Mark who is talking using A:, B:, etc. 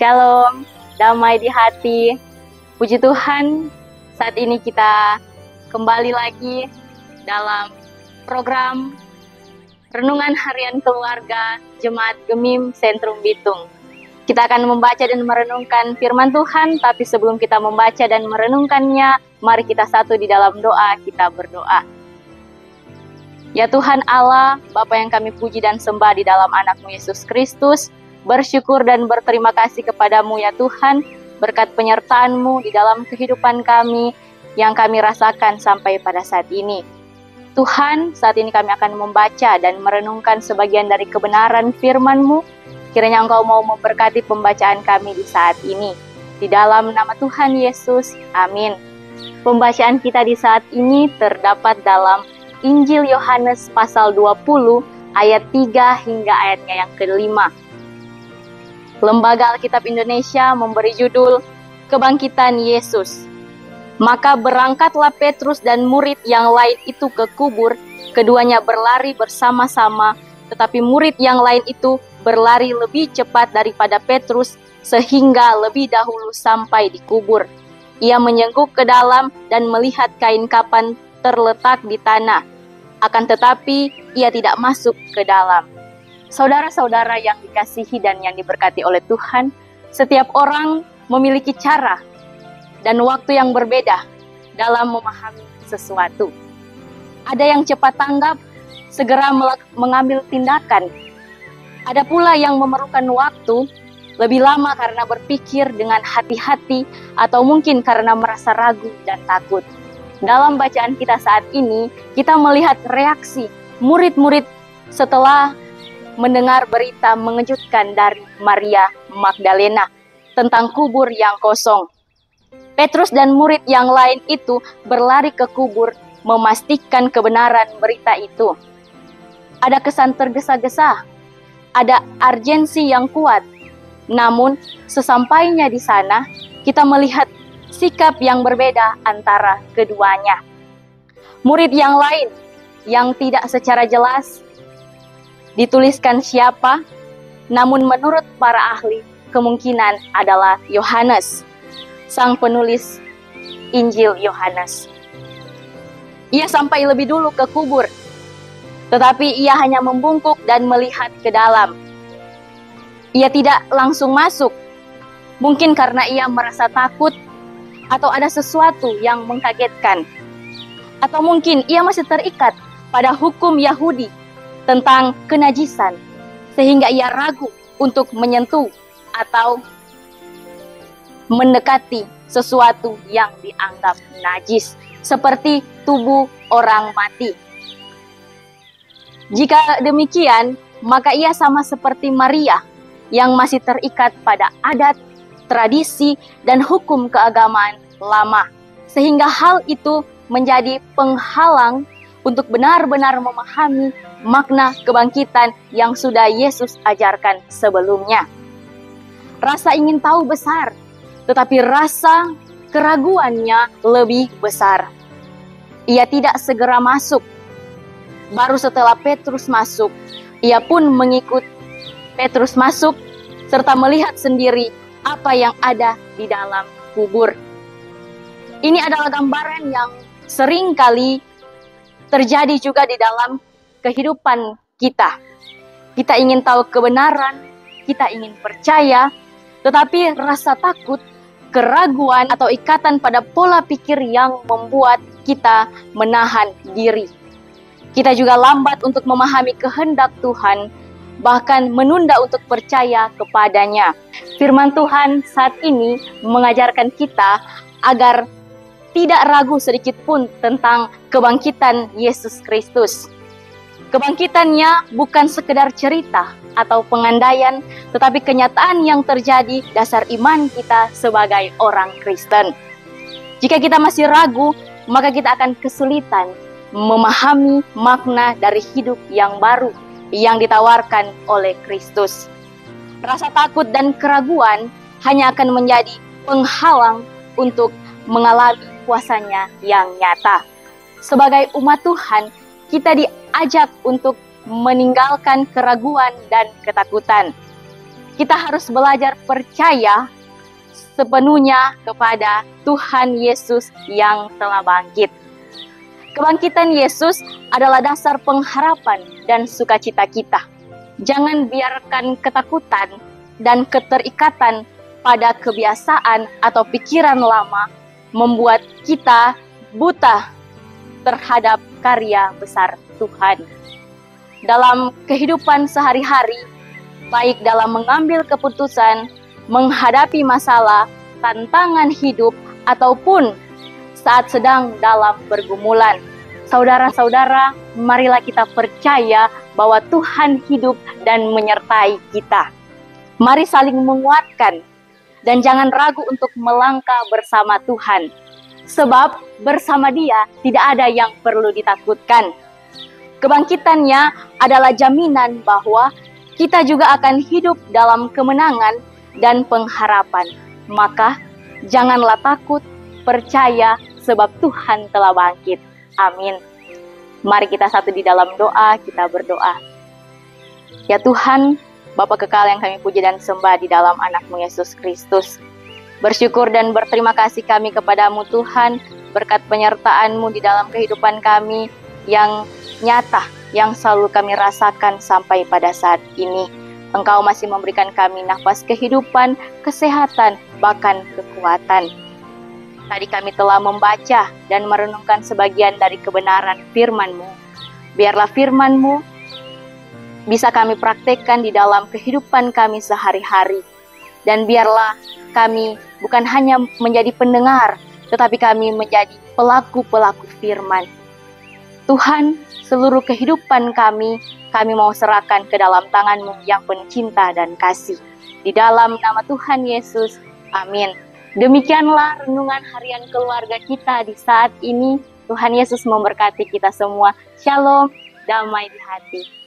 A: Shalom, damai di hati. Puji Tuhan, saat ini kita kembali lagi dalam program Renungan Harian Keluarga Jemaat Gemim Sentrum Bitung. Kita akan membaca dan merenungkan firman Tuhan, tapi sebelum kita membaca dan merenungkannya, mari kita satu di dalam doa, kita berdoa. Ya Tuhan Allah, Bapa yang kami puji dan sembah di dalam anak-Mu Yesus Kristus, bersyukur dan berterima kasih kepadamu ya Tuhan, berkat penyertaan-Mu di dalam kehidupan kami yang kami rasakan sampai pada saat ini. Tuhan, saat ini kami akan membaca dan merenungkan sebagian dari kebenaran firman-Mu. Kiranya Engkau mau memberkati pembacaan kami di saat ini. Di dalam nama Tuhan Yesus, amin. Pembacaan kita di saat ini terdapat dalam Injil Yohanes pasal 20 ayat 3 hingga ayatnya yang ke-5. Lembaga Alkitab Indonesia memberi judul Kebangkitan Yesus. Maka berangkatlah Petrus dan murid yang lain itu ke kubur, keduanya berlari bersama-sama, tetapi murid yang lain itu berlari lebih cepat daripada Petrus, sehingga lebih dahulu sampai di kubur. Ia menyengguk ke dalam dan melihat kain kapan terletak di tanah, akan tetapi ia tidak masuk ke dalam. Saudara-saudara yang dikasihi dan yang diberkati oleh Tuhan, setiap orang memiliki cara dan waktu yang berbeda dalam memahami sesuatu. Ada yang cepat tanggap, segera mengambil tindakan. Ada pula yang memerlukan waktu lebih lama karena berpikir dengan hati-hati atau mungkin karena merasa ragu dan takut. Dalam bacaan kita saat ini, kita melihat reaksi murid-murid setelah mendengar berita mengejutkan dari Maria Magdalena tentang kubur yang kosong. Petrus dan murid yang lain itu berlari ke kubur memastikan kebenaran berita itu. Ada kesan tergesa-gesa, ada urgensi yang kuat. Namun, sesampainya di sana, kita melihat sikap yang berbeda antara keduanya. Murid yang lain yang tidak secara jelas dituliskan siapa, namun menurut para ahli kemungkinan adalah Yohanes, sang penulis Injil Yohanes. Ia sampai lebih dulu ke kubur, tetapi ia hanya membungkuk dan melihat ke dalam. Ia tidak langsung masuk, mungkin karena ia merasa takut atau ada sesuatu yang mengkagetkan. Atau mungkin ia masih terikat pada hukum Yahudi tentang kenajisan, sehingga ia ragu untuk menyentuh atau mendekati sesuatu yang dianggap najis, seperti tubuh orang mati. Jika demikian, maka ia sama seperti Maria yang masih terikat pada adat, tradisi, dan hukum keagamaan lama, sehingga hal itu menjadi penghalang untuk benar-benar memahami makna kebangkitan yang sudah Yesus ajarkan sebelumnya. Rasa ingin tahu besar, tetapi rasa keraguannya lebih besar. Ia tidak segera masuk. Baru setelah Petrus masuk, ia pun mengikut Petrus masuk, serta melihat sendiri apa yang ada di dalam kubur. Ini adalah gambaran yang sering kali terjadi juga di dalam kehidupan kita. Kita ingin tahu kebenaran, kita ingin percaya, tetapi rasa takut, keraguan, atau ikatan pada pola pikir yang membuat kita menahan diri. Kita juga lambat untuk memahami kehendak Tuhan, bahkan menunda untuk percaya kepadanya. Firman Tuhan saat ini mengajarkan kita agar tidak ragu sedikit pun tentang kebangkitan Yesus Kristus. Kebangkitannya bukan sekedar cerita atau pengandaian, tetapi kenyataan yang terjadi dasar iman kita sebagai orang Kristen. Jika kita masih ragu, maka kita akan kesulitan memahami makna dari hidup yang baru yang ditawarkan oleh Kristus. Rasa takut dan keraguan hanya akan menjadi penghalang untuk mengalami kuasanya yang nyata. Sebagai umat Tuhan, kita diajak untuk meninggalkan keraguan dan ketakutan. kita harus belajar percaya sepenuhnya kepada Tuhan Yesus yang telah bangkit. Kebangkitan Yesus adalah dasar pengharapan dan sukacita kita. Jangan biarkan ketakutan dan keterikatan pada kebiasaan atau pikiran lama membuat kita buta terhadap karya besar Tuhan. Dalam kehidupan sehari-hari, baik dalam mengambil keputusan, menghadapi masalah, tantangan hidup, ataupun saat sedang dalam pergumulan. Saudara-saudara, marilah kita percaya bahwa Tuhan hidup dan menyertai kita. Mari saling menguatkan dan jangan ragu untuk melangkah bersama Tuhan. Sebab bersama Dia tidak ada yang perlu ditakutkan. Kebangkitannya adalah jaminan bahwa kita juga akan hidup dalam kemenangan dan pengharapan. Maka janganlah takut, percaya sebab Tuhan telah bangkit. Amin. Mari kita satu di dalam doa, kita berdoa. Ya Tuhan, Bapa kekal yang kami puji dan sembah di dalam anak-Mu Yesus Kristus. Bersyukur dan berterima kasih kami kepadamu Tuhan, berkat penyertaan-Mu di dalam kehidupan kami yang nyata, yang selalu kami rasakan sampai pada saat ini. Engkau masih memberikan kami nafas kehidupan, kesehatan, bahkan kekuatan. Tadi kami telah membaca dan merenungkan sebagian dari kebenaran firman-Mu. Biarlah firman-Mu bisa kami praktekkan di dalam kehidupan kami sehari-hari. Dan biarlah kami bukan hanya menjadi pendengar, tetapi kami menjadi pelaku-pelaku firman. Tuhan, seluruh kehidupan kami mau serahkan ke dalam tangan-Mu yang penuh cinta dan kasih. Di dalam nama Tuhan Yesus, amin. Demikianlah renungan harian keluarga kita di saat ini. Tuhan Yesus memberkati kita semua. Shalom, damai di hati.